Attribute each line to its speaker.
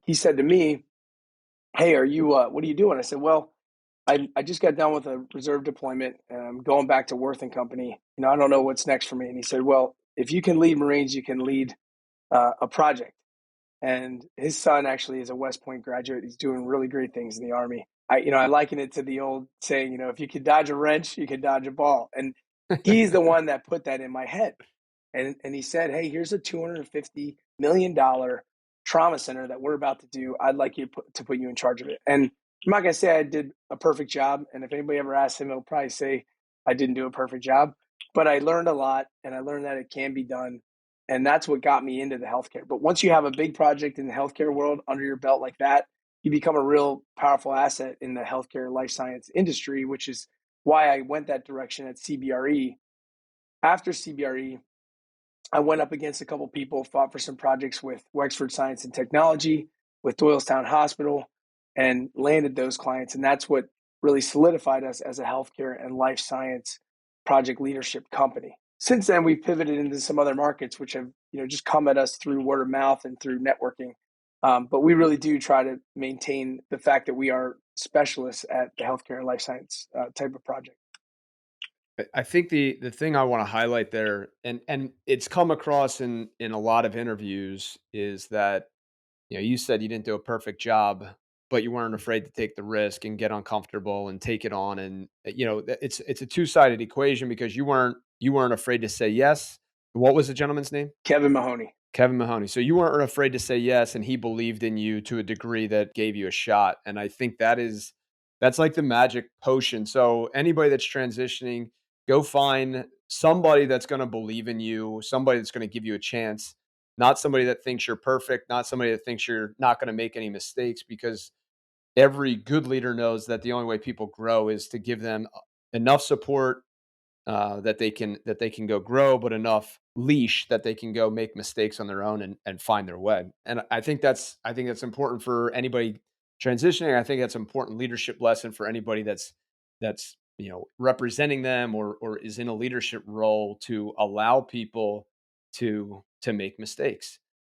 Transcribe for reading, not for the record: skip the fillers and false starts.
Speaker 1: he said to me, "Hey, what are you doing?" I said, "Well, I just got done with a reserve deployment and I'm going back to Worth and Company. I don't know what's next for me." And he said, "Well, if you can lead Marines, you can lead a project." And his son actually is a West Point graduate. He's doing really great things in the Army. I liken it to the old saying, if you could dodge a wrench, you could dodge a ball. And he's the one that put that in my head. And he said, "Hey, here's a $250 million trauma center that we're about to do. I'd like you to put you in charge of it." And I'm not going to say I did a perfect job. And if anybody ever asks him, he'll probably say I didn't do a perfect job. But I learned a lot, and I learned that it can be done. And that's what got me into the healthcare. But once you have a big project in the healthcare world under your belt like that, you become a real powerful asset in the healthcare life science industry, which is why I went that direction at CBRE. After CBRE, I went up against a couple people, fought for some projects with Wexford Science and Technology, with Doylestown Hospital, and landed those clients. And that's what really solidified us as a healthcare and life science project leadership company. Since then, we've pivoted into some other markets, which have just come at us through word of mouth and through networking. But we really do try to maintain the fact that we are specialists at the healthcare and life science type of project.
Speaker 2: I think the thing I want to highlight there, and it's come across in a lot of interviews, is that you said you didn't do a perfect job, but you weren't afraid to take the risk and get uncomfortable and take it on. And it's a two-sided equation because you weren't afraid to say yes. What was the gentleman's name?
Speaker 1: Kevin Mahoney.
Speaker 2: Kevin Mahoney. So you weren't afraid to say yes, and he believed in you to a degree that gave you a shot. And I think that's like the magic potion. So anybody that's transitioning, go find somebody that's going to believe in you, somebody that's going to give you a chance, not somebody that thinks you're perfect, not somebody that thinks you're not going to make any mistakes, because every good leader knows that the only way people grow is to give them enough support that they can go grow, but enough leash that they can go make mistakes on their own and find their way. And I think that's important for anybody transitioning. I think that's an important leadership lesson for anybody that's representing them or is in a leadership role, to allow people to make mistakes.